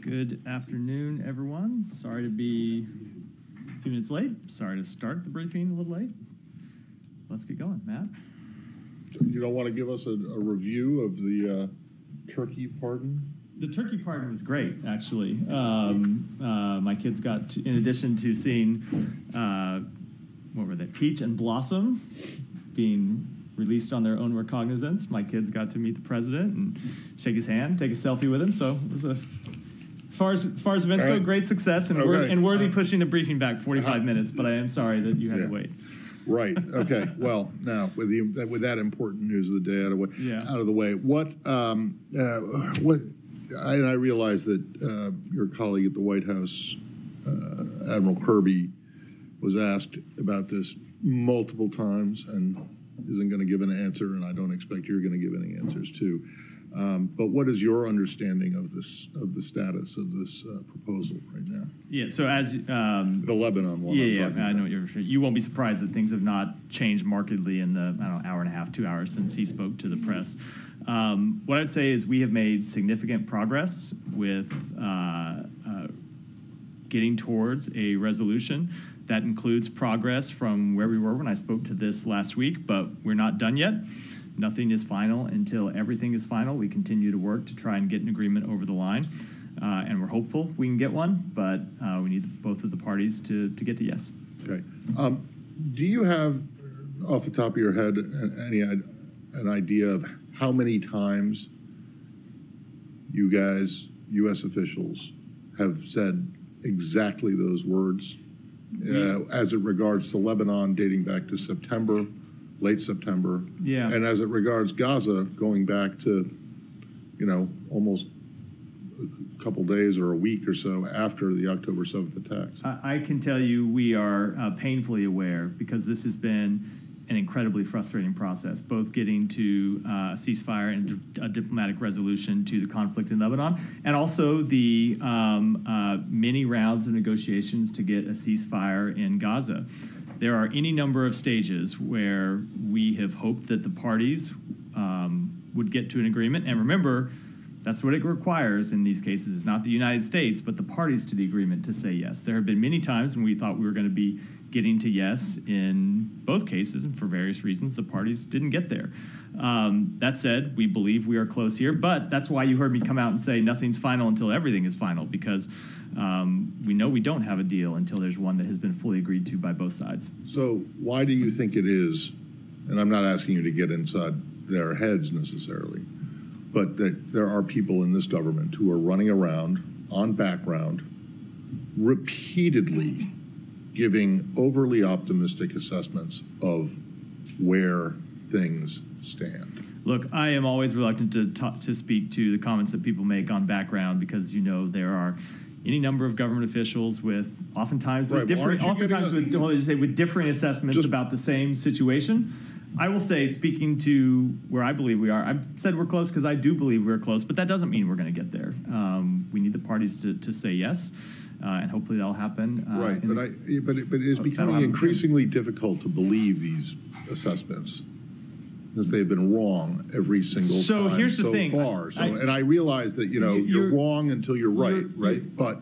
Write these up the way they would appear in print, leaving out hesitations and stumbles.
Good afternoon, everyone. Sorry to be a few minutes late. Sorry to start the briefing a little late. Let's get going. Matt? You don't want to give us a review of the turkey pardon? The turkey pardon was great, actually. My kids got, in addition to seeing, what were they, Peach and Blossom being released on their own recognizance, my kids got to meet the president and shake his hand, take a selfie with him. So it was as far as events go, great success, and worthy pushing the briefing back 45 minutes. But I am sorry that you had to wait. Right. Okay. Well, now with that important news of the day out of the way, what I realize that your colleague at the White House, Admiral Kirby, was asked about this multiple times and isn't going to give an answer, and I don't expect you're going to give any answers too. But what is your understanding of the status of this proposal right now? Yeah. So as the Lebanon one. Yeah, I know what you're referring. You won't be surprised that things have not changed markedly in the hour and a half, 2 hours since he spoke to the press. What I'd say is we have made significant progress with getting towards a resolution. That includes progress from where we were when I spoke to this last week, but we're not done yet. Nothing is final until everything is final. We continue to work to try and get an agreement over the line, and we're hopeful we can get one, but we need both of the parties to get to yes. Okay. Do you have, off the top of your head, an idea of how many times you guys, U.S. officials, have said exactly those words as it regards to Lebanon dating back to September, late September, and as it regards Gaza going back to, almost a couple days or a week or so after the October 7th attacks? I can tell you we are painfully aware, because this has been an incredibly frustrating process, both getting to a ceasefire and a diplomatic resolution to the conflict in Lebanon, and also the many rounds of negotiations to get a ceasefire in Gaza. There are any number of stages where we have hoped that the parties would get to an agreement. And remember, that's what it requires in these cases. It's not the United States, but the parties to the agreement to say yes. There have been many times when we thought we were going to be getting to yes in both cases, and for various reasons, the parties didn't get there. That said, we believe we are close here, but that's why you heard me come out and say nothing's final until everything is final, because we know we don't have a deal until there's one that has been fully agreed to by both sides. So why do you think it is, and I'm not asking you to get inside their heads necessarily, but that there are people in this government who are running around on background repeatedly giving overly optimistic assessments of where things stand? Look, I am always reluctant to speak to the comments that people make on background, because there are any number of government officials with oftentimes with different assessments about the same situation. I will say, speaking to where I believe we are, I've said we're close because I do believe we're close, but that doesn't mean we're going to get there. We need the parties to say yes. And hopefully that'll happen. Right, but it's becoming increasingly difficult to believe these assessments, because they've been wrong every single time so far. And I realize that you're wrong until you're right? But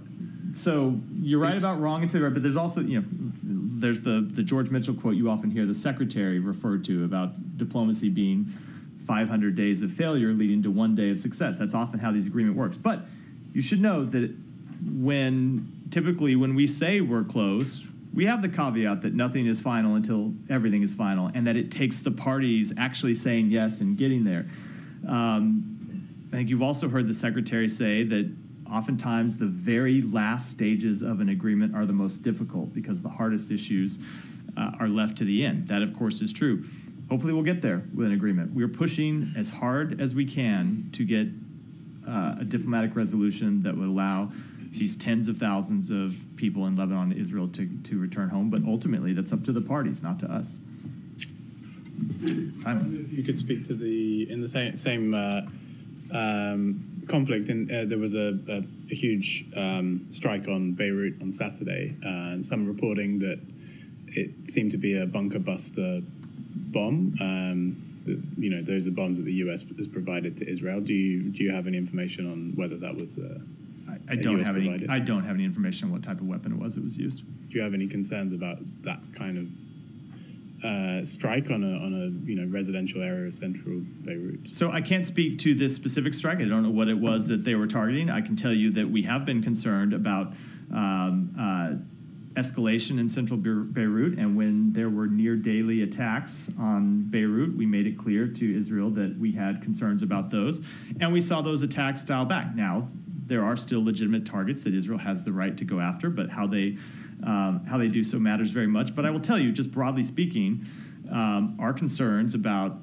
so you're right about wrong until you're right. But there's also there's the George Mitchell quote you often hear the secretary referred to about diplomacy being 500 days of failure leading to 1 day of success. That's often how these agreement works. But you should know that typically when we say we're close, we have the caveat that nothing is final until everything is final, and that it takes the parties actually saying yes and getting there. I think you've also heard the secretary say that oftentimes the very last stages of an agreement are the most difficult, because the hardest issues are left to the end. That, of course, is true. Hopefully we'll get there with an agreement. We're pushing as hard as we can to get a diplomatic resolution that would allow these tens of thousands of people in Lebanon and Israel to return home. But ultimately, that's up to the parties, not to us. If you could speak to in the same conflict, and there was a huge strike on Beirut on Saturday, and some reporting that it seemed to be a bunker buster bomb. Those are bombs that the U.S. has provided to Israel. Do you have any information on whether that was I don't have any information on what type of weapon it was that was used. Do you have any concerns about that kind of strike on a residential area of central Beirut? So I can't speak to this specific strike. I don't know what it was that they were targeting. I can tell you that we have been concerned about escalation in central Beirut, and when there were near daily attacks on Beirut, we made it clear to Israel that we had concerns about those, and we saw those attacks dial back. Now, there are still legitimate targets that Israel has the right to go after, but how they do so matters very much. But I will tell you, just broadly speaking, our concerns about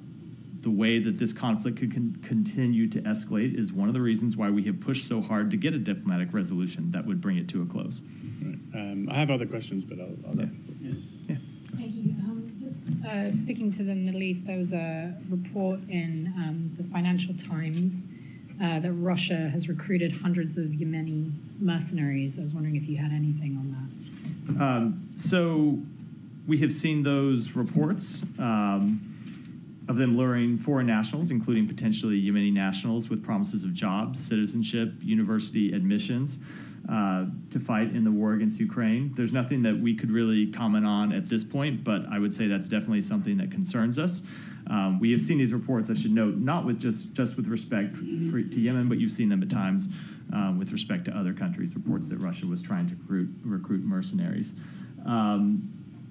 the way that this conflict could continue to escalate is one of the reasons why we have pushed so hard to get a diplomatic resolution that would bring it to a close. Right. I have other questions, but I'll yeah. Yeah. Thank you. Just sticking to the Middle East, there was a report in the Financial Times that Russia has recruited hundreds of Yemeni mercenaries. I was wondering if you had anything on that. So we have seen those reports of them luring foreign nationals, including potentially Yemeni nationals, with promises of jobs, citizenship, university admissions, to fight in the war against Ukraine. There's nothing that we could really comment on at this point, but I would say that's definitely something that concerns us. We have seen these reports, I should note, not with just with respect to Yemen, but you've seen them at times with respect to other countries, reports that Russia was trying to recruit mercenaries.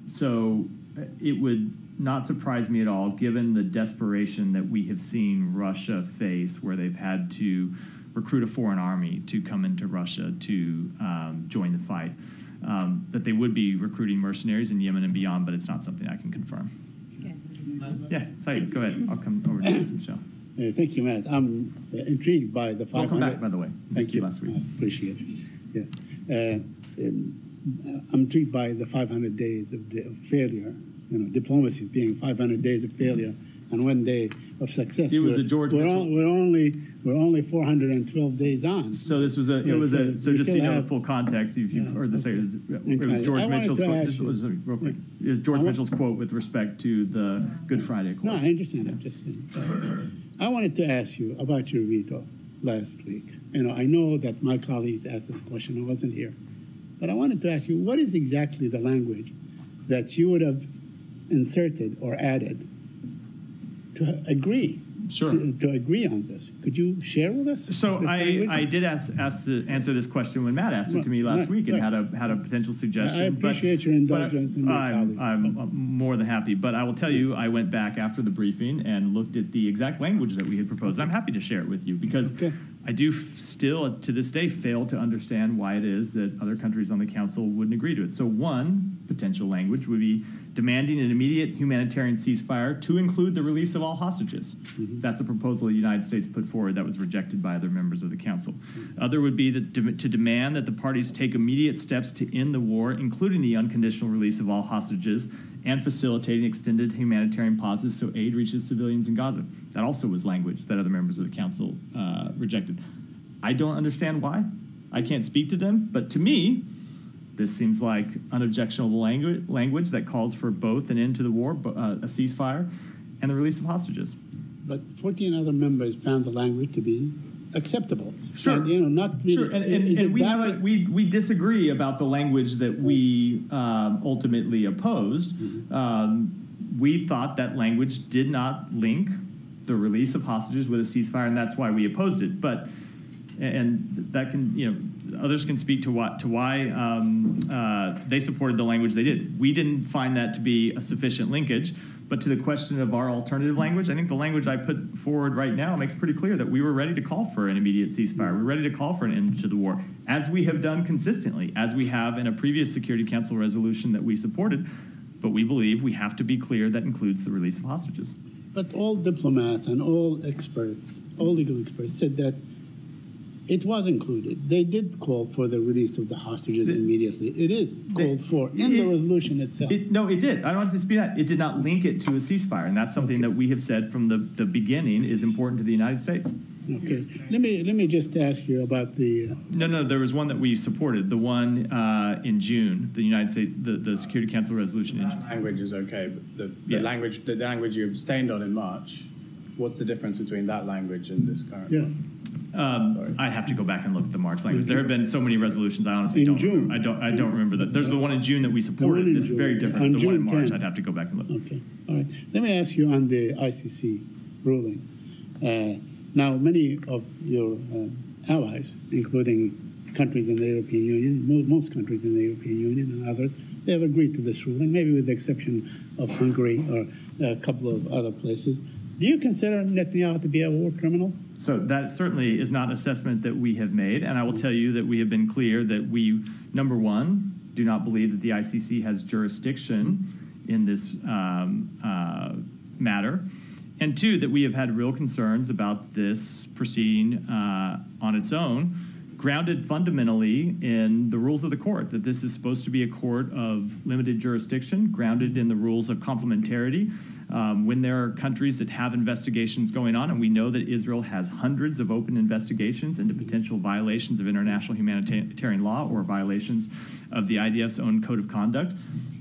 So it would not surprise me at all, given the desperation that we have seen Russia face, where they've had to recruit a foreign army to come into Russia to join the fight, that they would be recruiting mercenaries in Yemen and beyond, but it's not something I can confirm. Yeah, Saeed, go ahead. I'll come over to this, Michelle. Thank you, Matt. I'm intrigued by the 500. Welcome back, by the way. Thank you. Last week. I appreciate it. Yeah. I'm intrigued by the 500 days of failure. Diplomacy being 500 days of failure and 1 day of success. It was a George Mitchell. We're only 412 days on. So this was so just so you know the full context, if you've heard this, it was George Mitchell's quote. Just real quick. It was George Mitchell's quote with respect to the Good Friday quote. No, I understand. I'm just saying. I wanted to ask you about your veto last week. I know that my colleagues asked this question. I wasn't here. But I wanted to ask you, what is exactly the language that you would have inserted or added to agree? Sure. To agree on this. Could you share with us? So I did answer this question when Matt asked it to me last week and had a potential suggestion. I appreciate your indulgence in my colleague. I'm more than happy. But I will tell you, I went back after the briefing and looked at the exact language that we had proposed. I'm happy to share it with you because I do still, to this day, fail to understand why it is that other countries on the Council wouldn't agree to it. So one potential language would be demanding an immediate humanitarian ceasefire to include the release of all hostages. Mm-hmm. That's a proposal the United States put forward that was rejected by other members of the Council. Mm-hmm. Other would be to demand that the parties take immediate steps to end the war, including the unconditional release of all hostages and facilitating extended humanitarian pauses so aid reaches civilians in Gaza. That also was language that other members of the Council rejected. I don't understand why. I can't speak to them, but to me, this seems like unobjectionable language that calls for both an end to the war, a ceasefire, and the release of hostages. But 14 other members found the language to be acceptable. Sure. And, not really, sure. And we disagree about the language that we ultimately opposed. Mm-hmm. We thought that language did not link the release of hostages with a ceasefire, and that's why we opposed it. But and that can, others can speak to why they supported the language they did. We didn't find that to be a sufficient linkage. But to the question of our alternative language, I think the language I put forward right now makes pretty clear that we were ready to call for an immediate ceasefire. We're ready to call for an end to the war, as we have done consistently, as we have in a previous Security Council resolution that we supported. But we believe we have to be clear that includes the release of hostages. But all diplomats and all experts, all legal experts, said that it was included. They did call for the release of the hostages immediately. It is called for in the resolution itself. No, it did. I don't want to dispute that. It did not link it to a ceasefire, and that's something that we have said from the beginning is important to the United States. Okay. Let me just ask you about the... No, there was one that we supported, the one in June, the United States, the Security Council resolution in June. Language is okay, but the language you abstained on in March, what's the difference between that language and this current one? I'd have to go back and look at the March language. There have been so many resolutions. I honestly In don't. June. I don't remember that. There's the one in June that we supported. in This is June. very different. On The one in June March, 10. I'd have to go back and look. Okay, all right. Let me ask you on the ICC ruling. Now, many of your allies, including countries in the European Union, most countries in the European Union and others, they have agreed to this ruling, maybe with the exception of Hungary or a couple of other places. Do you consider Netanyahu to be a war criminal? So that certainly is not an assessment that we have made, and I will tell you that we have been clear that we, number one, do not believe that the ICC has jurisdiction in this matter, and two, that we have had real concerns about this proceeding on its own, grounded fundamentally in the rules of the court, that this is supposed to be a court of limited jurisdiction, grounded in the rules of complementarity. When there are countries that have investigations going on, and we know that Israel has hundreds of open investigations into potential violations of international humanitarian law or violations of the IDF's own code of conduct,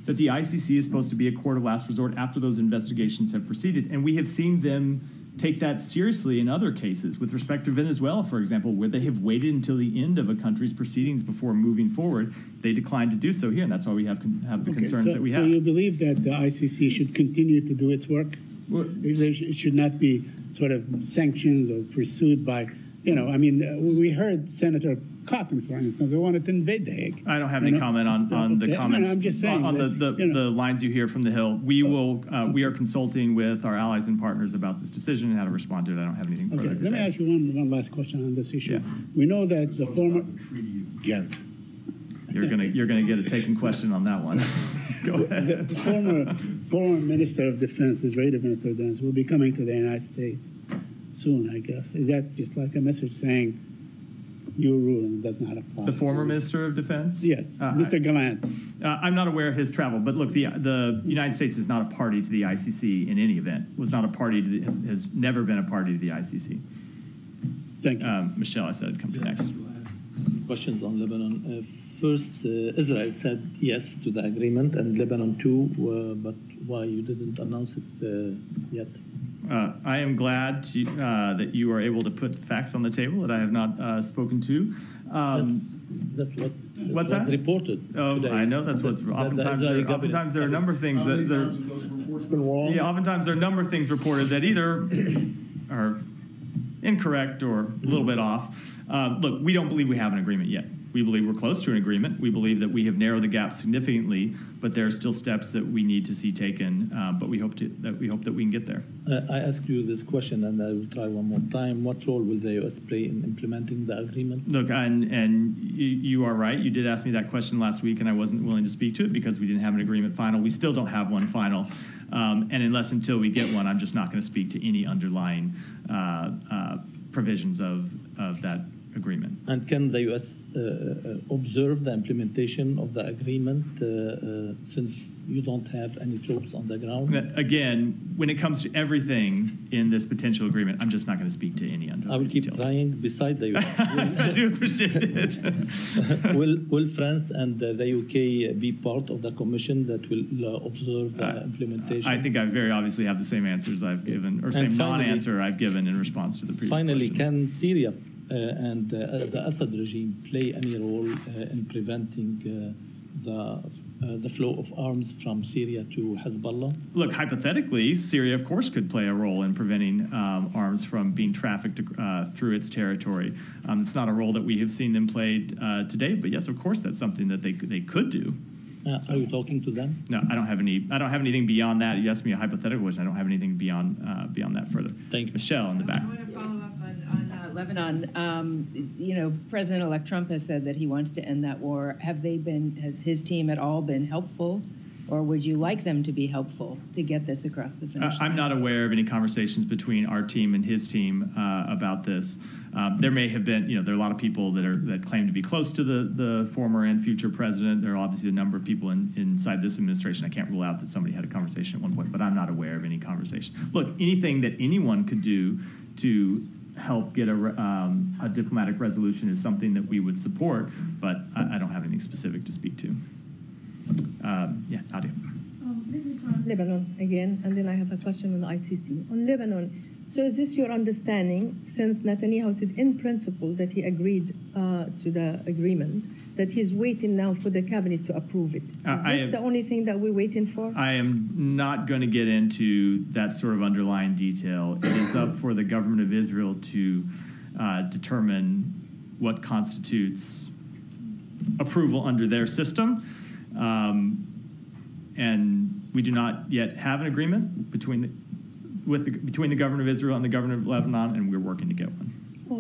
that the ICC is supposed to be a court of last resort after those investigations have proceeded. And we have seen them take that seriously in other cases, with respect to Venezuela, for example, where they have waited until the end of a country's proceedings before moving forward. They declined to do so here, and that's why we have the concerns that we have. So you believe that the ICC should continue to do its work? Well, It should not be sort of sanctions or pursued by, I mean, we heard Senator Cotton, for instance, who wanted to invade the Hague. I don't have any comment on the comments. I'm just saying on that, the lines you hear from the Hill. We are consulting with our allies and partners about this decision and how to respond to it. I don't have anything further Okay, to let me say. ask you one last question on this issue. Yeah. We know that the former... Ghent. You're gonna get a taken question on that one. Go ahead. The former Minister of Defense, Israeli Minister of Defense, will be coming to the United States soon, I guess. Is that just like a message saying your ruling does not apply? The former Minister of Defense? Yes, Mr. Gallant. I'm not aware of his travel, but look, the United States is not a party to the ICC in any event. Was not a party to has never been a party to the ICC. Thank you. Michelle, I said come to next. Questions on Lebanon. First, Israel said yes to the agreement, and Lebanon too, but why you didn't announce it yet? I am glad that you are able to put facts on the table that I have not spoken to. That's what What's was that? reported today. I know that's what's oftentimes there are a number of things that oftentimes there are a number of things reported that either are incorrect or a little bit off. Look, we don't believe we have an agreement yet. We believe we're close to an agreement. We believe that we have narrowed the gap significantly, but there are still steps that we need to see taken. But we hope that we can get there. I ask you this question, and I will try one more time. What role will the U.S. play in implementing the agreement? Look, and you are right. You did ask me that question last week, and I wasn't willing to speak to it because we didn't have an agreement final. We still don't have one final. And until we get one, I'm just not going to speak to any underlying provisions of that agreement. And can the U.S. Observe the implementation of the agreement since you don't have any troops on the ground? Again, when it comes to everything in this potential agreement, I'm just not going to speak to any underlying I will keep details. trying beside the U.S. I do appreciate it. Will France and the UK be part of the commission that will observe the implementation? I think I very obviously have the same answers I've given, or same non-answer I've given in response to the previous Finally, questions. can Syria and the Assad regime play any role in preventing the flow of arms from Syria to Hezbollah? Look, hypothetically, Syria, of course, could play a role in preventing arms from being trafficked through its territory. It's not a role that we have seen them play to date, but yes, of course, that's something that they could do. Are you talking to them? No, I don't have anything beyond that. You asked me a hypothetical question. I don't have anything beyond that further. Thank you. Michelle in the back. I want to follow up on Lebanon. President-elect Trump has said that he wants to end that war. Has his team at all been helpful, or would you like them to be helpful to get this across the finish line? I'm not aware of any conversations between our team and his team about this. There may have been, there are a lot of people that claim to be close to the former and future president. There are obviously a number of people inside this administration. I can't rule out that somebody had a conversation at one point, but I'm not aware of any conversation. Look, anything that anyone could do to help get a diplomatic resolution is something that we would support, but I don't have anything specific to speak to. Yeah, Nadia. Maybe trying Lebanon again, and then I have a question on the ICC. On Lebanon, so is this your understanding, since Netanyahu said in principle that he agreed to the agreement, that he's waiting now for the cabinet to approve it? Is this the only thing that we're waiting for? I am not going to get into that sort of underlying detail. It is up for the government of Israel to determine what constitutes approval under their system. And we do not yet have an agreement between the government of Israel and the government of Lebanon, and we're working to get one.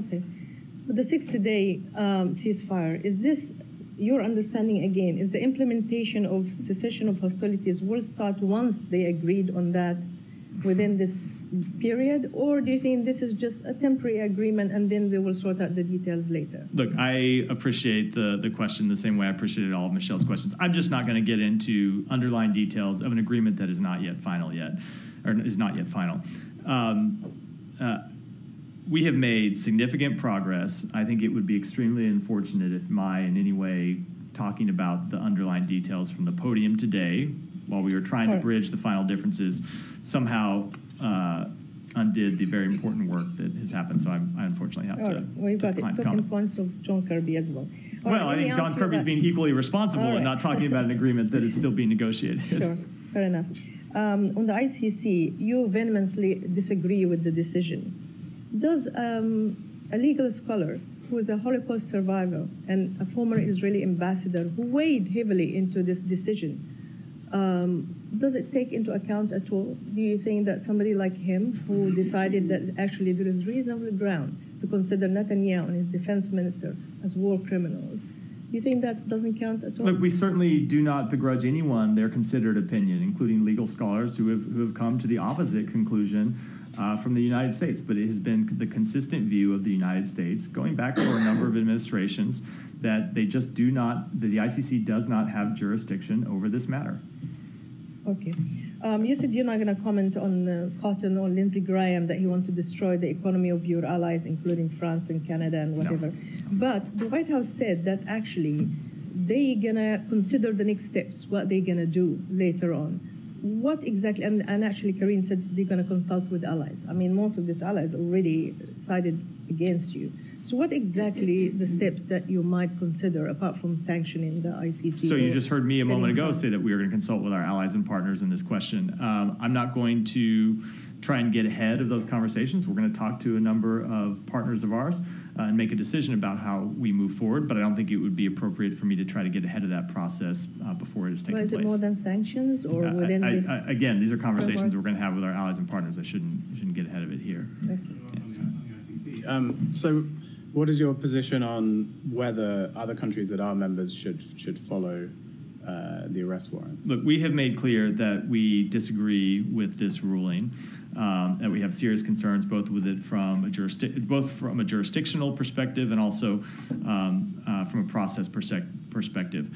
Okay. But the 60-day ceasefire, is this your understanding again? Is the implementation of cessation of hostilities will start once they agreed on that within this period, or do you think this is just a temporary agreement and then they will sort out the details later? Look, I appreciate the question the same way I appreciated all of Michelle's questions. I'm just not going to get into underlying details of an agreement that is not yet final or is not yet final. We have made significant progress. I think it would be extremely unfortunate if in any way talking about the underlying details from the podium today, while we were trying to bridge the final differences, somehow undid the very important work that has happened. So I unfortunately have to. We've got it. Talking points of John Kirby as well. Well, I think John Kirby is being equally responsible and not talking about an agreement that is still being negotiated. Sure, fair enough. On the ICC, you vehemently disagree with the decision. Does a legal scholar who is a Holocaust survivor and a former Israeli ambassador who weighed heavily into this decision, does it take into account at all? Do you think that somebody like him, who decided that actually there is reasonable ground to consider Netanyahu and his defense minister as war criminals, you think that doesn't count at all? Look, we certainly do not begrudge anyone their considered opinion, including legal scholars who have come to the opposite conclusion from the United States. But it has been the consistent view of the United States, going back for a number of administrations, that they just do not, the ICC does not have jurisdiction over this matter. Okay. You said you're not going to comment on Cotton or Lindsey Graham, that he wants to destroy the economy of your allies, including France and Canada and whatever. No. But the White House said that actually they're going to consider the next steps, what they're going to do later on. What exactly, and actually Karine said they're going to consult with allies. I mean, most of these allies already sided against you. So what exactly the steps that you might consider apart from sanctioning the ICC? So you just heard me a moment ago say that we are going to consult with our allies and partners in this question. I'm not going to try and get ahead of those conversations. We're going to talk to a number of partners of ours and make a decision about how we move forward, but I don't think it would be appropriate for me to try to get ahead of that process before it is taking place. Is it more than sanctions or within this? Again, these are conversations we're going to have with our allies and partners. I shouldn't get ahead of it here. So what is your position on whether other countries that are members should follow the arrest warrant? Look, we have made clear that we disagree with this ruling, that we have serious concerns both with it from a jurisdictional perspective and also from a process perspective.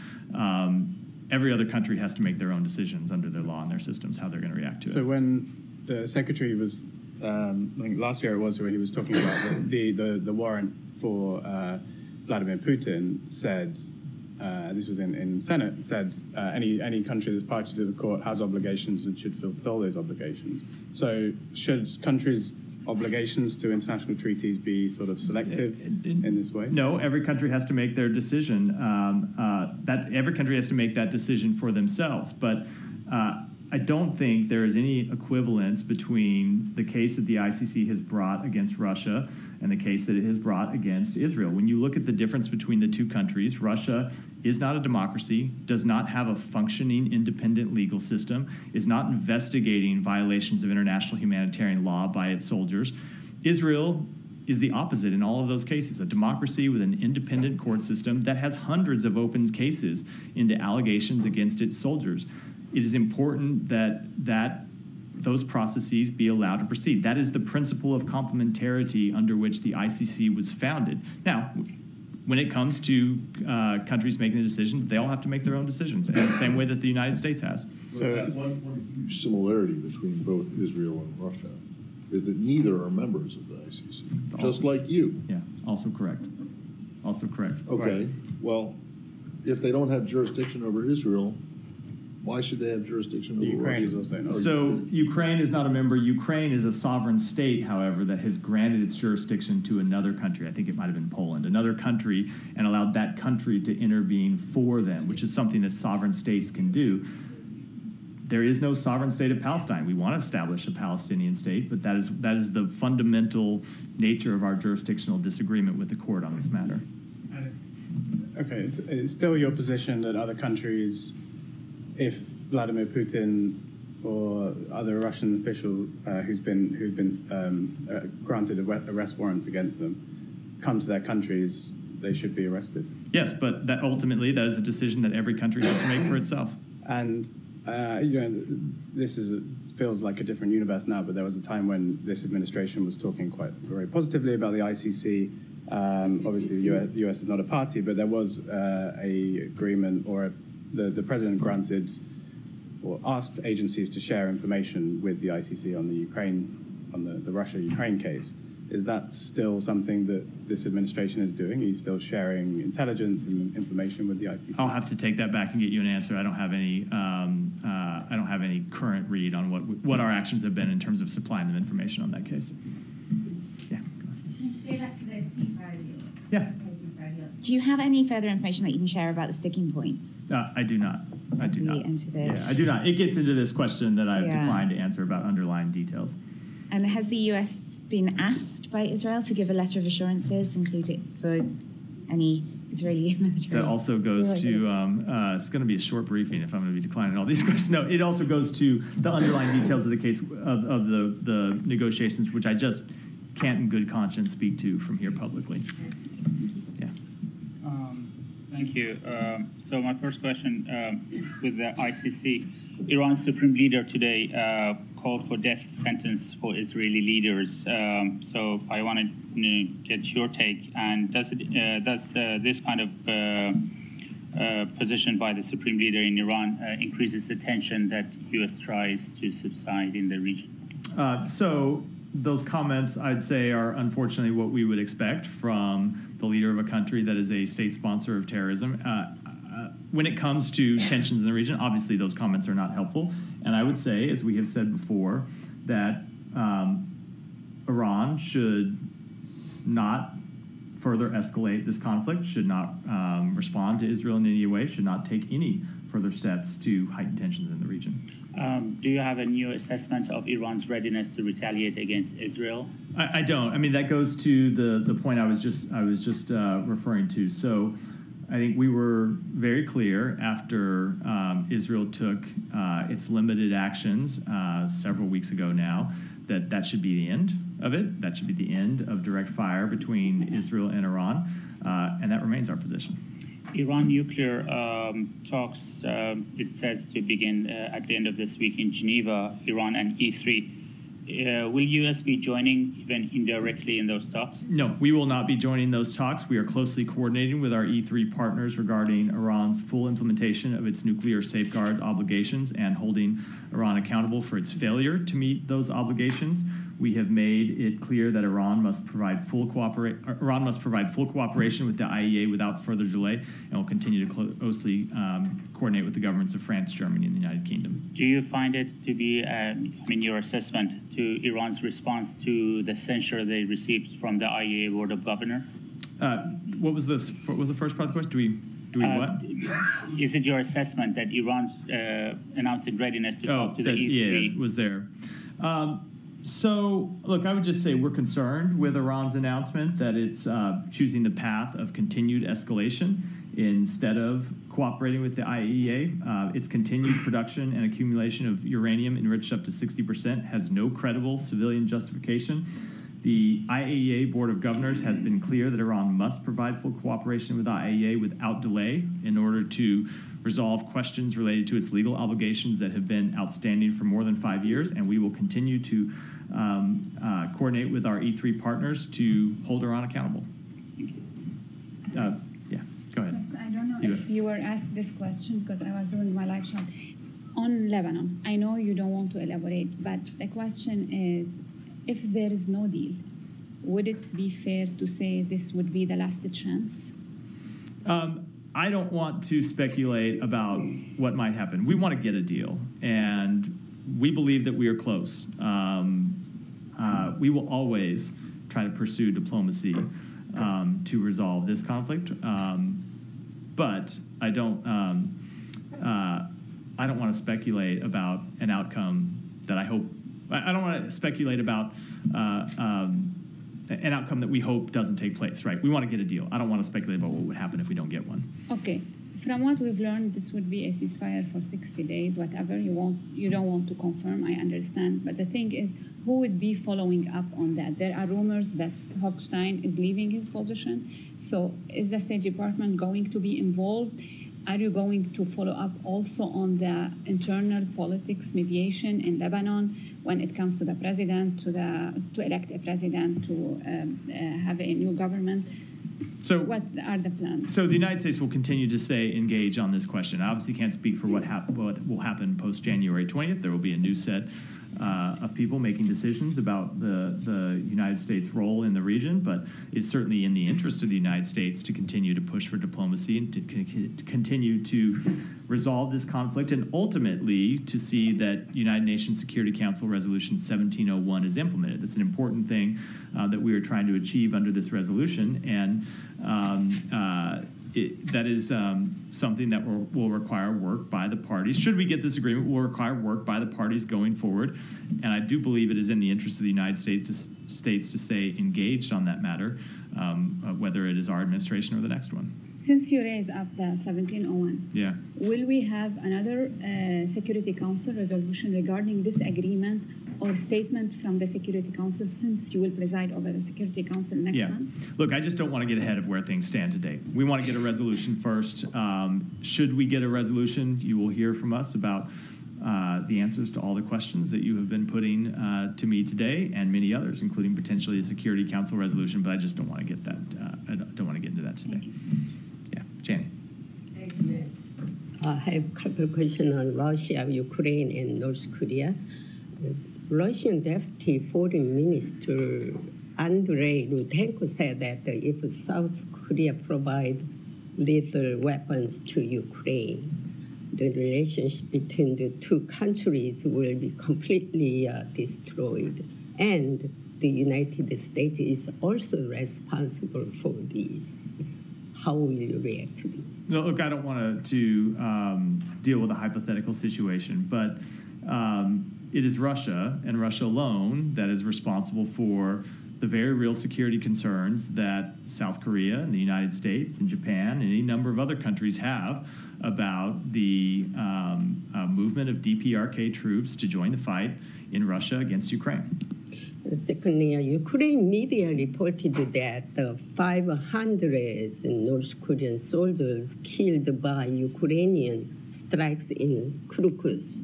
Every other country has to make their own decisions under their law and their systems, how they're going to react to it. So when the secretary was, I think last year it was, where he was talking about the warrant for Vladimir Putin, said, this was in Senate, said any country that's party to the court has obligations and should fulfill those obligations. So should countries' obligations to international treaties be sort of selective in this way? No, every country has to make their decision. Every country has to make that decision for themselves. But I don't think there is any equivalence between the case that the ICC has brought against Russia and the case that it has brought against Israel. When you look at the difference between the two countries, Russia is not a democracy, does not have a functioning independent legal system, is not investigating violations of international humanitarian law by its soldiers. Israel is the opposite in all of those cases, a democracy with an independent court system that has hundreds of open cases into allegations against its soldiers. It is important that those processes be allowed to proceed. That is the principle of complementarity under which the ICC was founded. Now, when it comes to countries making the decision, they all have to make their own decisions, in the same way that the United States has. So one huge similarity between both Israel and Russia is that neither are members of the ICC, just like you. Yeah, also correct. Also correct. Okay, well, if they don't have jurisdiction over Israel, Why should they have jurisdiction over Ukraine Russia? is also not. So Ukraine is not a member. Ukraine is a sovereign state, however, that has granted its jurisdiction to another country. I think it might have been Poland, another country, and allowed that country to intervene for them, which is something that sovereign states can do. There is no sovereign state of Palestine. We want to establish a Palestinian state, but that is the fundamental nature of our jurisdictional disagreement with the court on this matter. Okay, it's still your position that other countries, if Vladimir Putin or other Russian official who've been granted arrest warrants against them, come to their countries, they should be arrested. Yes, but that ultimately that is a decision that every country has to make for itself. And this feels like a different universe now, but there was a time when this administration was talking very positively about the ICC. Obviously, the US is not a party, but there was a agreement, or the president granted or asked agencies to share information with the ICC on the Russia-Ukraine case. Is that still something that this administration is doing? Are you still sharing intelligence and information with the ICC? I'll have to take that back and get you an answer. I don't have any. I don't have any current read on what our actions have been in terms of supplying them information on that case. Yeah. Can you stay back to the ceasefire deal? Yeah. Do you have any further information that you can share about the sticking points? I do not. I do not. Yeah, I do not. It gets into this question that I've declined to answer about underlying details. And has the U.S. been asked by Israel to give a letter of assurances, include it for any Israeli military? That also goes to, it's going to be a short briefing if I'm going to be declining all these questions. No, it also goes to the underlying details of the case, of the negotiations, which I just can't in good conscience speak to from here publicly. Yeah. Thank you. So my first question with the ICC, Iran's supreme leader today called for death sentence for Israeli leaders. So I want to get your take. And does this kind of position by the supreme leader in Iran increases the tension that U.S. tries to subside in the region? So those comments, I'd say, are unfortunately what we would expect from the leader of a country that is a state sponsor of terrorism. When it comes to tensions in the region, obviously those comments are not helpful. And I would say, as we have said before, that Iran should not further escalate this conflict, should not respond to Israel in any way, should not take any further steps to heighten tensions in the region. Do you have a new assessment of Iran's readiness to retaliate against Israel? I don't. I mean, that goes to the point I was just referring to. So I think we were very clear after Israel took its limited actions several weeks ago now that should be the end of it. That should be the end of direct fire between Israel and Iran, and that remains our position. Iran nuclear talks, it says, to begin at the end of this week in Geneva, Iran and E3. Will U.S. be joining even indirectly in those talks? No, we will not be joining those talks. We are closely coordinating with our E3 partners regarding Iran's full implementation of its nuclear safeguard obligations and holding Iran accountable for its failure to meet those obligations. We have made it clear that Iran must provide full cooperation with the IAEA without further delay, and will continue to closely coordinate with the governments of France, Germany, and the United Kingdom. Do you find it to be, your assessment to Iran's response to the censure they received from the IAEA Board of Governors? What was the first part of the question? Do we what? Is it your assessment that Iran's announcing readiness to talk to the E3? Yeah, was there. So, look, I would just say we're concerned with Iran's announcement that it's choosing the path of continued escalation instead of cooperating with the IAEA. Its continued production and accumulation of uranium enriched up to 60% has no credible civilian justification. The IAEA Board of Governors has been clear that Iran must provide full cooperation with the IAEA without delay in order to resolve questions related to its legal obligations that have been outstanding for more than 5 years, and we will continue to coordinate with our E3 partners to hold Iran accountable. Yeah, go ahead. I don't know if you were asked this question because I was doing my live shot on Lebanon. I know you don't want to elaborate, but the question is, if there is no deal, would it be fair to say this would be the last chance? I don't want to speculate about what might happen. We want to get a deal, and we believe that we are close. We will always try to pursue diplomacy to resolve this conflict, but I don't want to speculate about an outcome that I hope. I don't want to speculate about an outcome that we hope doesn't take place. Right? We want to get a deal. I don't want to speculate about what would happen if we don't get one. Okay. From what we've learned, this would be a ceasefire for 60 days, whatever you want. You don't want to confirm, I understand. But the thing is, who would be following up on that? There are rumors that Hochstein is leaving his position. So is the State Department going to be involved? Are you going to follow up also on the internal politics mediation in Lebanon when it comes to the president, to elect a president, to have a new government? So, what are the plans? So the United States will continue to stay engaged on this question. I obviously can't speak for what will happen post-January 20th. There will be a new set of people making decisions about the United States' role in the region, but it's certainly in the interest of the United States to continue to push for diplomacy and to continue to resolve this conflict, and ultimately to see that United Nations Security Council Resolution 1701 is implemented. That's an important thing that we are trying to achieve under this resolution, and that is something that will require work by the parties. Should we get this agreement, will require work by the parties going forward, and I do believe it is in the interest of the United States to stay engaged on that matter, whether it is our administration or the next one. Since you raised up the 1701, yeah, will we have another Security Council resolution regarding this agreement or statement from the Security Council, since you will preside over the Security Council next month? Look, I just don't want to get ahead of where things stand today. We want to get a resolution first. Should we get a resolution, you will hear from us about the answers to all the questions that you have been putting to me today, and many others, including potentially a Security Council resolution. But I just don't want to get that. I don't want to get into that today. Thank you. Yeah, Janie. Thank you. I have a couple of questions on Russia, Ukraine, and North Korea. Russian Deputy Foreign Minister Andrei Rutenko said that if South Korea provide lethal weapons to Ukraine, the relationship between the two countries will be completely destroyed. And the United States is also responsible for this. How will you react to this? No, look, I don't want to deal with a hypothetical situation, but it is Russia and Russia alone that is responsible for the very real security concerns that South Korea and the United States and Japan and any number of other countries have about the movement of DPRK troops to join the fight in Russia against Ukraine. Secondly, Ukraine media reported that 500 North Korean soldiers killed by Ukrainian strikes in Crocus.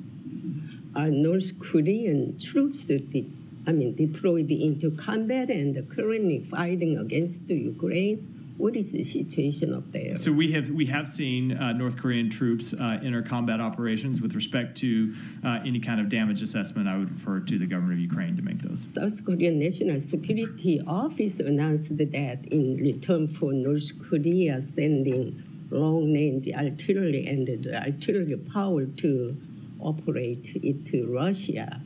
Are North Korean troops deployed into combat and currently fighting against Ukraine? What is the situation up there? So we have seen North Korean troops enter combat operations. With respect to any kind of damage assessment, I would refer to the government of Ukraine to make those. South Korean National Security Office announced that in return for North Korea sending long-range artillery and the artillery power to operate it to Russia,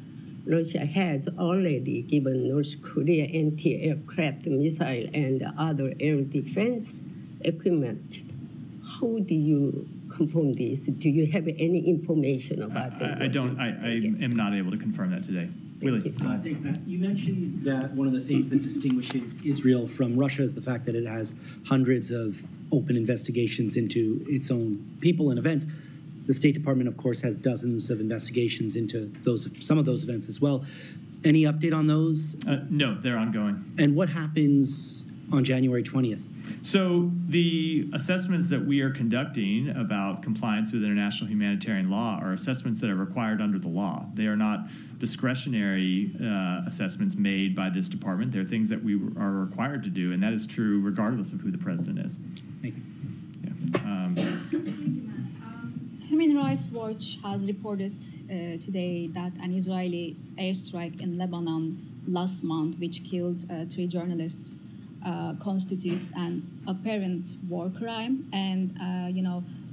Russia has already given North Korea anti-aircraft missile and other air defense equipment. How do you confirm this? Do you have any information about that? I don't. I am not able to confirm that today. Willie. Thanks, Matt. You mentioned that one of the things that distinguishes Israel from Russia is the fact that it has hundreds of open investigations into its own people and events. The State Department, of course, has dozens of investigations into some of those events as well. Any update on those? No, they're ongoing. And what happens on January 20th? So the assessments that we are conducting about compliance with international humanitarian law are assessments that are required under the law. They are not discretionary assessments made by this department. They're things that we are required to do, and that is true regardless of who the president is. Thank you. Yeah. Human Rights Watch has reported today that an Israeli airstrike in Lebanon last month, which killed 3 journalists, constitutes an apparent war crime, and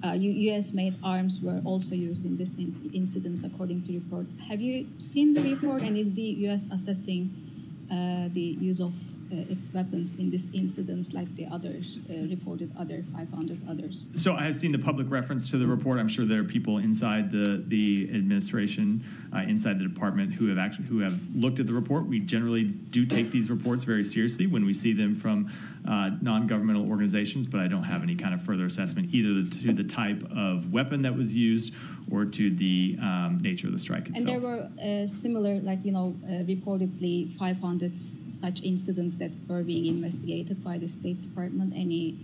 U.S.-made arms were also used in this incidents, according to report. Have you seen the report, and is the U.S. assessing the use of its weapons in this incidents like the others, reported other 500 others? So I have seen the public reference to the report. I'm sure there are people inside the administration, inside the department who have looked at the report. We generally do take these reports very seriously when we see them from non-governmental organizations, but I don't have any kind of further assessment either to the type of weapon that was used or to the nature of the strike itself. And there were similar, reportedly 500 such incidents that were being investigated by the State Department. Any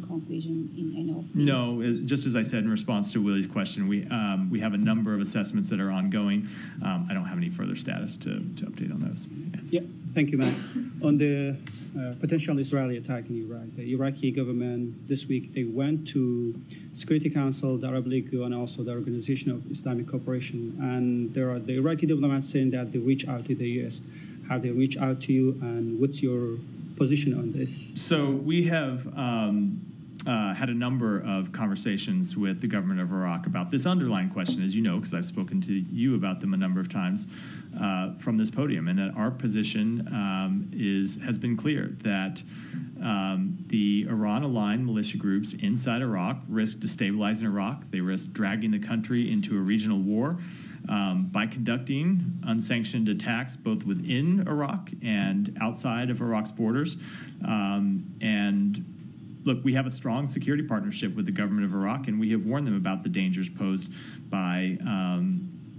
conclusion in any of these? No, just as I said in response to Willie's question, we have a number of assessments that are ongoing. I don't have any further status to update on those. Yeah, thank you, Matt. On the potential Israeli attack in Iraq, the Iraqi government this week, they went to Security Council, the Arab League, and also the Organization of Islamic Cooperation. And there are the Iraqi diplomats saying that they reach out to the U.S. Have they reached out to you, and what's your position on this? So we have had a number of conversations with the government of Iraq about this underlying question, as you know, because I've spoken to you about them a number of times from this podium, and that our position has been clear that the Iran-aligned militia groups inside Iraq risk destabilizing Iraq. They risk dragging the country into a regional war by conducting unsanctioned attacks both within Iraq and outside of Iraq's borders. And look, we have a strong security partnership with the government of Iraq, and we have warned them about the dangers posed by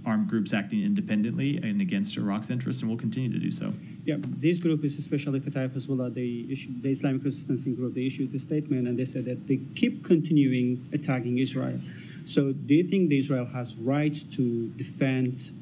armed groups acting independently and against Iraq's interests, and we'll continue to do so. Yeah, this group is especially Kataib Hezbollah, the Islamic Resistance Group. They issued a statement, and they said that they keep continuing attacking Israel. So do you think that Israel has rights to defend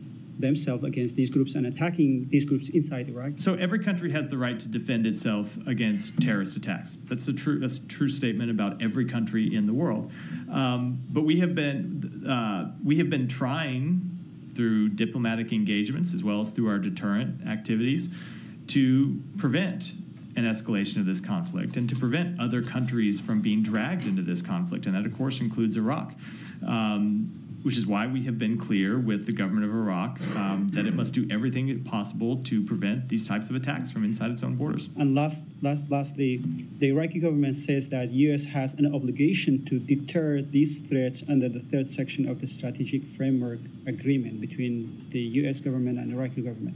themselves against these groups and attacking these groups inside Iraq? So every country has the right to defend itself against terrorist attacks. That's a true statement about every country in the world. But we have been trying through diplomatic engagements as well as through our deterrent activities to prevent an escalation of this conflict and to prevent other countries from being dragged into this conflict. And that, of course, includes Iraq. Which is why we have been clear with the government of Iraq that it must do everything possible to prevent these types of attacks from inside its own borders. And lastly, the Iraqi government says that U.S. has an obligation to deter these threats under the third section of the Strategic Framework Agreement between the U.S. government and the Iraqi government.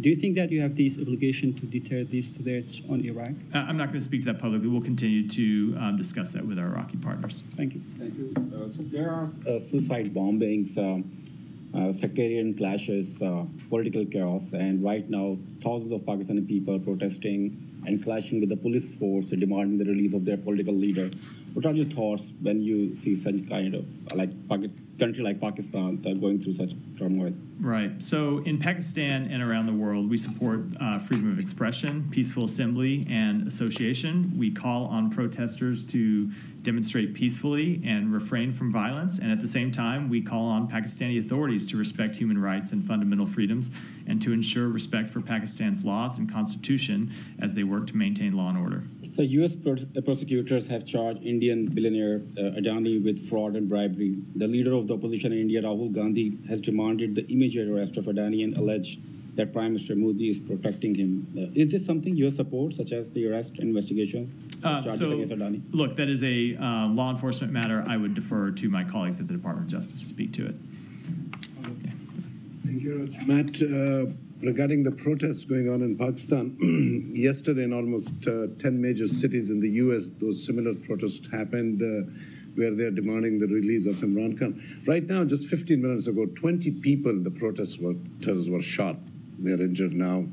Do you think that you have this obligation to deter these threats on Iraq? I'm not going to speak to that publicly. We'll continue to discuss that with our Iraqi partners. Thank you. Thank you. So there are suicide bombings, sectarian clashes, political chaos, and right now thousands of Pakistani people protesting and clashing with the police force demanding the release of their political leader. What are your thoughts when you see such kind of country like Pakistan going through such turmoil? Right. So in Pakistan and around the world, we support freedom of expression, peaceful assembly, and association. We call on protesters to demonstrate peacefully and refrain from violence. And at the same time, we call on Pakistani authorities to respect human rights and fundamental freedoms and to ensure respect for Pakistan's laws and constitution as they work to maintain law and order. So U.S. prosecutors have charged Indian billionaire Adani with fraud and bribery. The leader of the opposition in India, Rahul Gandhi, has demanded the immediate arrest of Adani and alleged that Prime Minister Modi is protecting him. Is this something U.S. supports, such as the arrest investigation charges against Adani? Look, that is a law enforcement matter. I would defer to my colleagues at the Department of Justice to speak to it. Thank you, Matt. Regarding the protests going on in Pakistan, yesterday in almost 10 major cities in the U.S., those similar protests happened where they're demanding the release of Imran Khan. Right now, just 15 minutes ago, 20 people in the protesters were shot. They're injured now.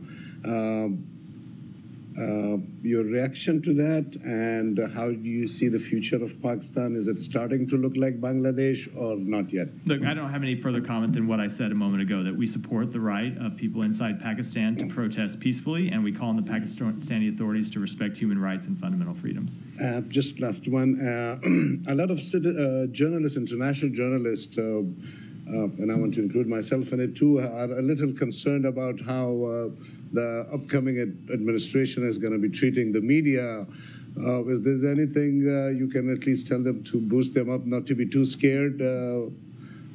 Your reaction to that, and how do you see the future of Pakistan? Is it starting to look like Bangladesh or not yet? Look, I don't have any further comment than what I said a moment ago, that we support the right of people inside Pakistan to protest peacefully, and we call on the Pakistani authorities to respect human rights and fundamental freedoms. Just last one. A lot of journalists, international journalists, and I want to include myself in it too, are a little concerned about how the upcoming administration is going to be treating the media. If there's anything you can at least tell them to boost them up, not to be too scared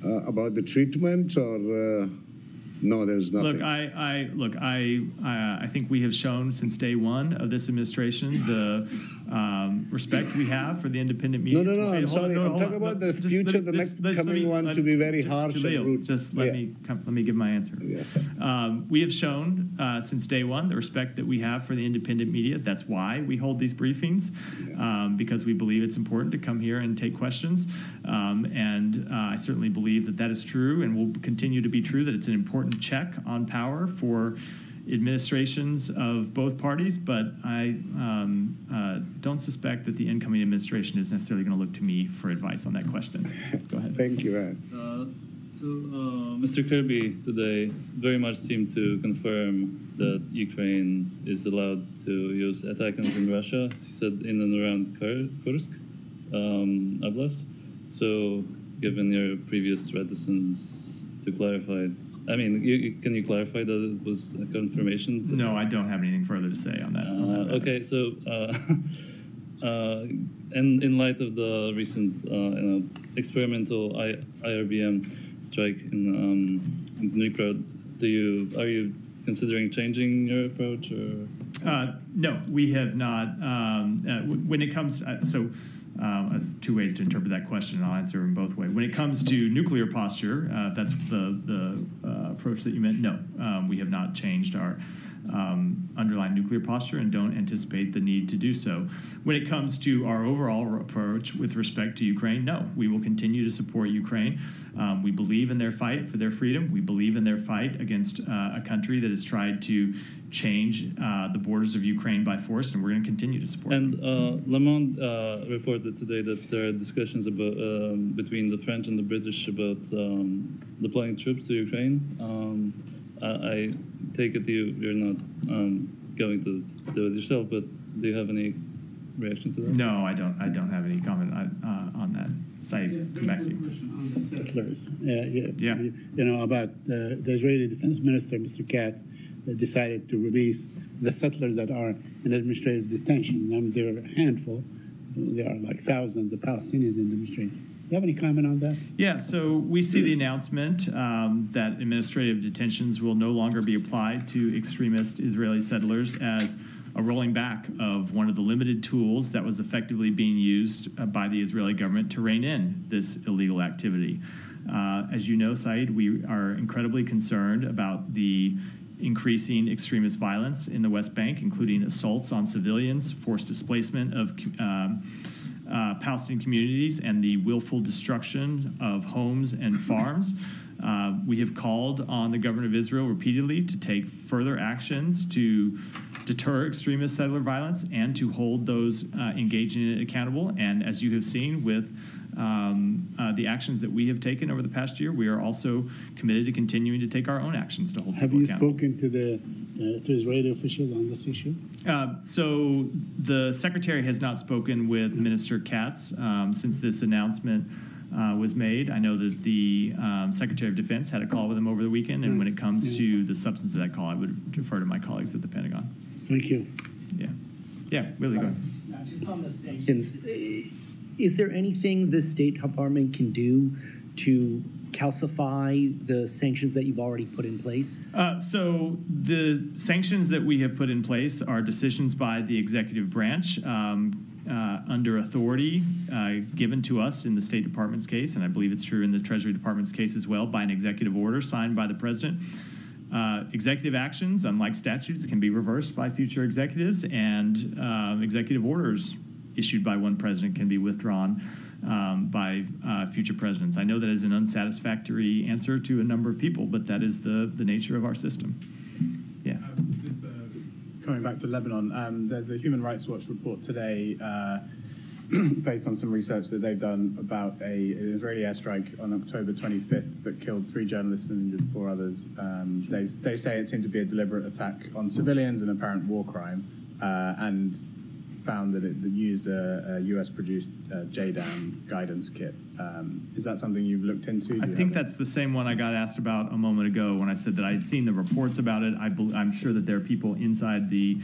about the treatment, or no, there's nothing. Look, I think we have shown since day one of this administration the respect we have for the independent media. No, I'm sorry. I'm talking about the future, the next coming one to be very harsh and rude. Just let me give my answer. Yes, sir. We have shown since day one the respect that we have for the independent media. That's why we hold these briefings, because we believe it's important to come here and take questions. And I certainly believe that that is true and will continue to be true, that it's an important check on power for administrations of both parties, but I don't suspect that the incoming administration is necessarily going to look to me for advice on that question. Go ahead. Thank you, Ed. Mr. Kirby today very much seemed to confirm that Ukraine is allowed to use attackers in Russia. He said in and around Kursk, Oblast. So, given your previous reticence to clarify, I mean, can you clarify that it was a confirmation? No, I don't have anything further to say on that. Okay, so in light of the recent experimental IRBM strike in Dnipro, are you considering changing your approach? Or? No, we have not. When it comes, two ways to interpret that question, and I'll answer them both ways. When it comes to nuclear posture, if that's the approach that you meant, no, we have not changed our underlying nuclear posture and don't anticipate the need to do so. When it comes to our overall approach with respect to Ukraine, no, we will continue to support Ukraine. We believe in their fight for their freedom. We believe in their fight against a country that has tried to change the borders of Ukraine by force, and we're going to continue to support them. And Le Monde reported today that there are discussions about between the French and the British about deploying troops to Ukraine. I take it you're not going to do it yourself, but do you have any reaction to that? No, I don't have any comment on that. Saeed, come back to you. On the settlers. You know, about the Israeli Defense Minister, Mr. Katz, decided to release the settlers that are in administrative detention. I mean, there are a handful. There are like thousands of Palestinians in administrative. Do you have any comment on that? Yeah, so we see the announcement that administrative detentions will no longer be applied to extremist Israeli settlers as a rolling back of one of the limited tools that was effectively being used by the Israeli government to rein in this illegal activity. As you know, Saeed, we are incredibly concerned about the increasing extremist violence in the West Bank, including assaults on civilians, forced displacement of Palestinian communities, and the willful destruction of homes and farms. We have called on the government of Israel repeatedly to take further actions to deter extremist settler violence and to hold those engaging in it accountable. And as you have seen with the actions that we have taken over the past year, we are also committed to continuing to take our own actions to hold people accountable. Have you spoken to the to Israeli officials on this issue? So the secretary has not spoken with Minister Katz since this announcement was made. I know that the Secretary of Defense had a call with him over the weekend, and when it comes to the substance of that call, I would defer to my colleagues at the Pentagon. Thank you. Yeah, really good. Just on the sanctions, is there anything the State Department can do to calcify the sanctions that you've already put in place? So the sanctions that we have put in place are decisions by the executive branch under authority given to us in the State Department's case, and I believe it's true in the Treasury Department's case as well, by an executive order signed by the President. Executive actions, unlike statutes, can be reversed by future executives, and executive orders issued by one president can be withdrawn by future presidents. I know that is an unsatisfactory answer to a number of people, but that is the nature of our system. Yeah. Coming back to Lebanon, there's a Human Rights Watch report today based on some research that they've done about an Israeli airstrike on October 25th that killed 3 journalists and injured 4 others. They say it seemed to be a deliberate attack on civilians, an apparent war crime. And found that it used a US-produced JDAM guidance kit. Is that something you've looked into? I think that's the same one I got asked about a moment ago when I said that I had seen the reports about it. I'm sure that there are people inside the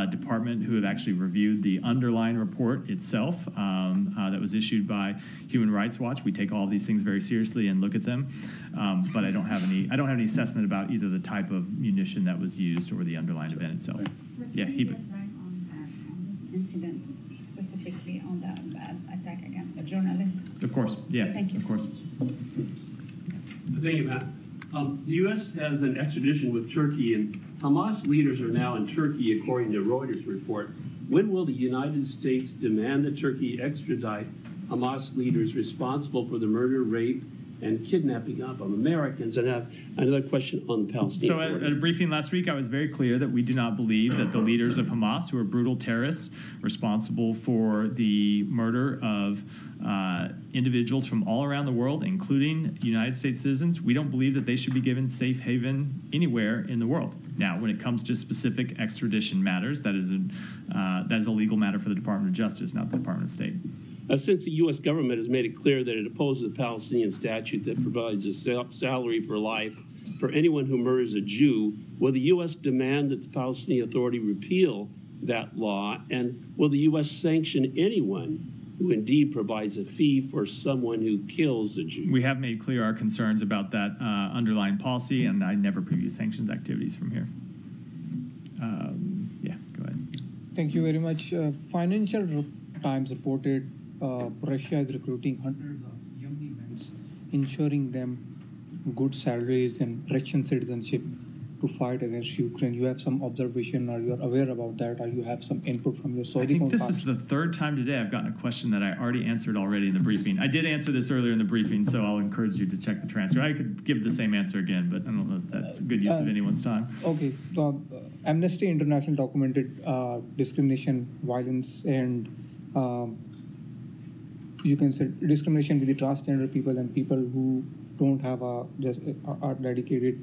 department who have actually reviewed the underlying report itself that was issued by Human Rights Watch. We take all of these things very seriously and look at them, but I don't have any assessment about either the type of munition that was used or the underlying event itself. Yeah, on this incident, specifically on the attack against a journalist. Of course, yeah. Thank you. Of course. Thank you, Matt. The U.S. has an extradition with Turkey, and Hamas leaders are now in Turkey, according to Reuters report. When will the United States demand that Turkey extradite Hamas leaders responsible for the murder, rape, and kidnapping of Americans? And I have another question on the Palestinian So at a briefing last week, I was very clear that we do not believe that the leaders of Hamas, who are brutal terrorists responsible for the murder of individuals from all around the world, including United States citizens, we don't believe that they should be given safe haven anywhere in the world. Now, when it comes to specific extradition matters, that is a legal matter for the Department of Justice, not the Department of State. Since the U.S. government has made it clear that it opposes the Palestinian statute that provides a salary for life for anyone who murders a Jew, will the U.S. demand that the Palestinian Authority repeal that law? And will the U.S. sanction anyone who indeed provides a fee for someone who kills a Jew? We have made clear our concerns about that underlying policy, and I never preview sanctions activities from here. Yeah, go ahead. Thank you very much. Financial Times reported Russia is recruiting hundreds of young men, ensuring them good salaries and Russian citizenship to fight against Ukraine. You have some observation, or you are aware about that, or you have some input from your Saudi I think this counterparts? is the third time today I've gotten a question that I already answered already in the briefing. I did answer this earlier in the briefing, so I'll encourage you to check the transcript. I could give the same answer again, but I don't know if that's a good use of anyone's time. Okay. Amnesty International documented discrimination, violence, and you can say discrimination with the transgender people and people who don't have a dedicated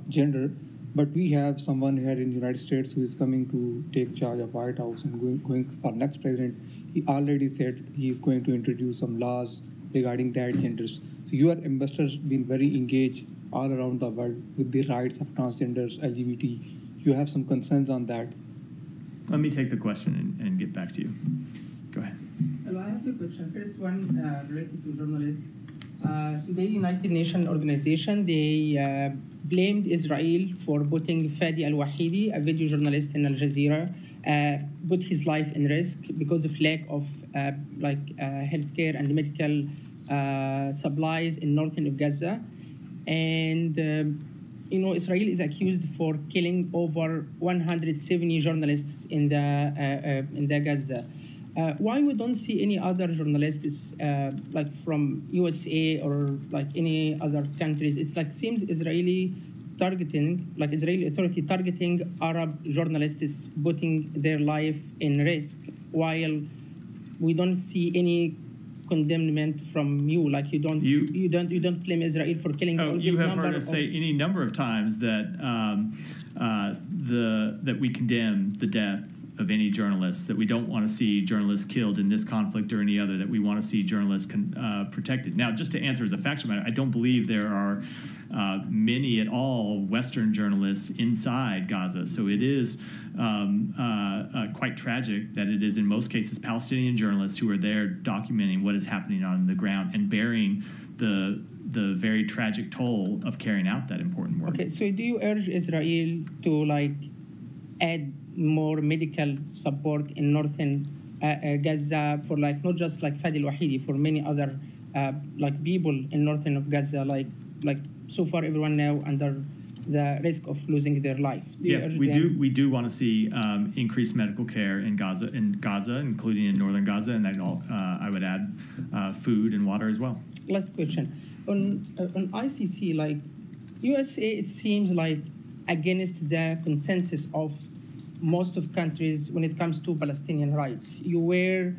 gender. But we have someone here in the United States who is coming to take charge of White House and going for next president. He already said he is going to introduce some laws regarding that genders. So your ambassadors been very engaged all around the world with the rights of transgenders, LGBT. You have some concerns on that? Let me take the question and get back to you. Go ahead. Hello, I have two questions. First one related to journalists. Today, United Nations organization, they blamed Israel for putting Fadi al-Wahidi, a video journalist in Al Jazeera, put his life in risk because of lack of healthcare and medical supplies in northern of Gaza. And Israel is accused for killing over 170 journalists in the Gaza. Why we don't see any other journalists like from USA or like any other countries? It's like seems Israeli authority targeting Arab journalists, putting their life in risk, while we don't see any condemnment from you. Like you don't blame Israel for killing. Oh, you have heard us say any number of times that that we condemn the death of any journalists, that we don't want to see journalists killed in this conflict or any other, that we want to see journalists protected. Now, just to answer as a factual matter, I don't believe there are many at all Western journalists inside Gaza. So it is quite tragic that it is in most cases Palestinian journalists who are there documenting what is happening on the ground and bearing the very tragic toll of carrying out that important work. Okay, so do you urge Israel to add more medical support in northern Gaza for not just Fadi al-Wahidi, for many other people in northern of Gaza, like so far everyone now under the risk of losing their life? We do want to see increased medical care in Gaza, including in northern Gaza, and I would add food and water as well. Last question on ICC, USA, it seems against the consensus of most of countries when it comes to Palestinian rights. You were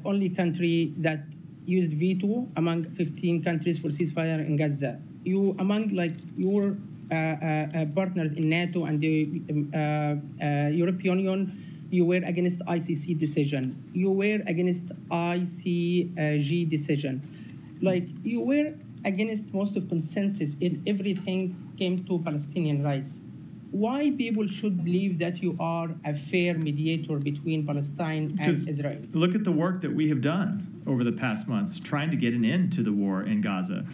only country that used veto among 15 countries for ceasefire in Gaza. You among partners in NATO and the European Union, You were against ICC decision. You were against ICG decision. Like, you were against most of consensus in everything came to Palestinian rights. Why people should believe that you are a fair mediator between Palestine and Israel? Look at the work that we have done over the past months trying to get an end to the war in Gaza.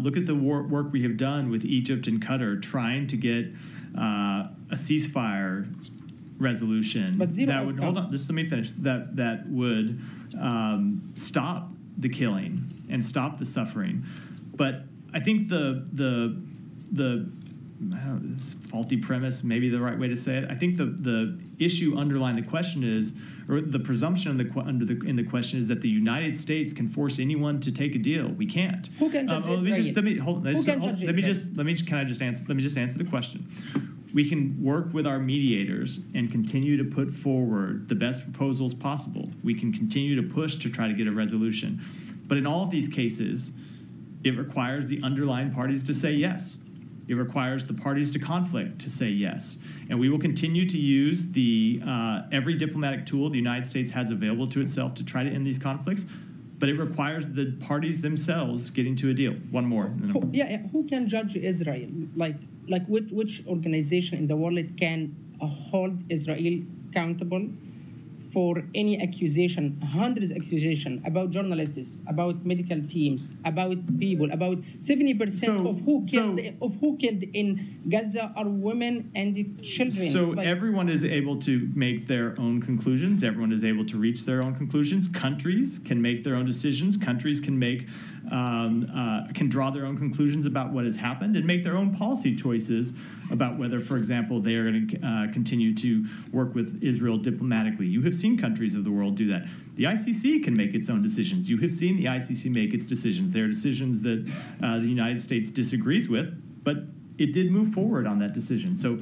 Look at the work we have done with Egypt and Qatar trying to get a ceasefire resolution that would, hold on, just let me finish, that would stop the killing and stop the suffering. But I think the I don't know, this faulty premise, maybe the right way to say it. I think the issue underlying the question is, or the presumption in the question is that the United States can force anyone to take a deal. We can't. Who can judge Let me just answer the question. We can work with our mediators and continue to put forward the best proposals possible. We can continue to push to try to get a resolution. But in all of these cases, it requires the underlying parties to say yes. It requires the parties to conflict to say yes. And we will continue to use the every diplomatic tool the United States has available to itself to try to end these conflicts, but it requires the parties themselves getting to a deal. One more. Who can judge Israel? Like which organization in the world can hold Israel accountable for any accusation, hundreds of accusations about journalists, about medical teams, about people, about 70% of who killed in Gaza are women and children. So everyone is able to make their own conclusions. Everyone is able to reach their own conclusions. Countries can make their own decisions. Countries can make can draw their own conclusions about what has happened and make their own policy choices about whether, for example, they are going to continue to work with Israel diplomatically. You have seen countries of the world do that. The ICC can make its own decisions. You have seen the ICC make its decisions. There are decisions that the United States disagrees with, but it did move forward on that decision. So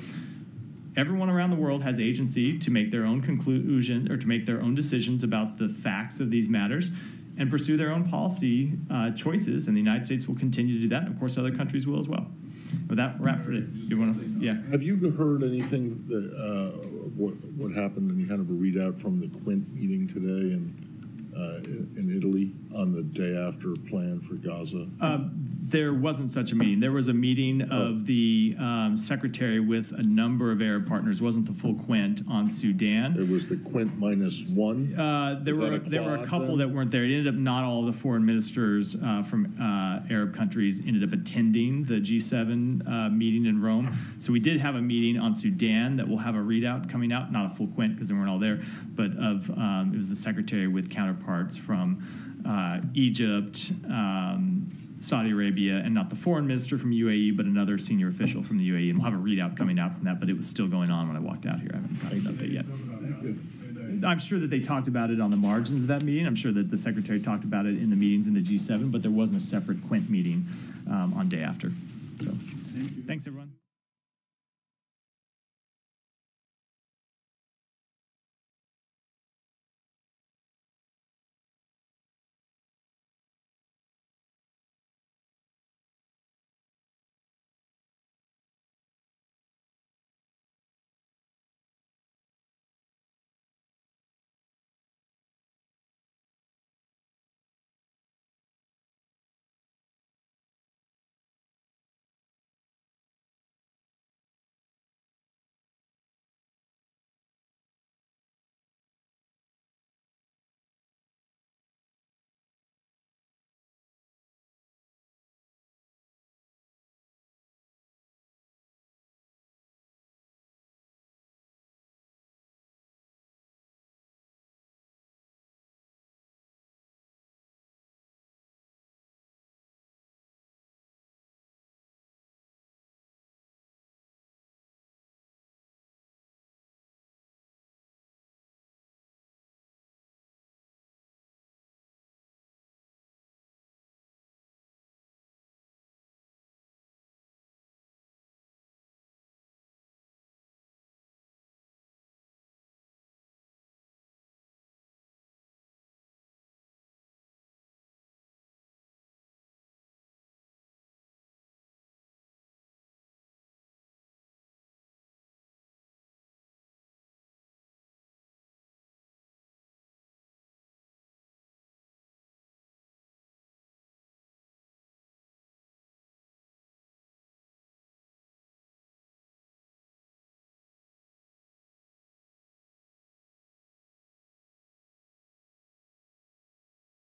everyone around the world has agency to make their own conclusion or to make their own decisions about the facts of these matters and pursue their own policy choices, and the United States will continue to do that, and of course other countries will as well. With that, wrap for it. You want to? Yeah. Have you heard anything that what happened? Any kind of a readout from the Quint meeting today in Italy on the day after plan for Gaza? There wasn't such a meeting. There was a meeting of the secretary with a number of Arab partners. It wasn't the full Quint on Sudan. It was the Quint -1. There were a couple that weren't there. It ended up not all of the foreign ministers from Arab countries ended up attending the G7 meeting in Rome. So we did have a meeting on Sudan that will have a readout coming out, not a full Quint because they weren't all there, but of it was the secretary with counterparts from Egypt, Saudi Arabia, and not the foreign minister from UAE, but another senior official from the UAE. And we'll have a readout coming out from that, but it was still going on when I walked out here. I haven't gotten an update yet. I'm sure that they talked about it on the margins of that meeting. I'm sure that the secretary talked about it in the meetings in the G7, but there wasn't a separate Quint meeting on day after. So thanks, everyone.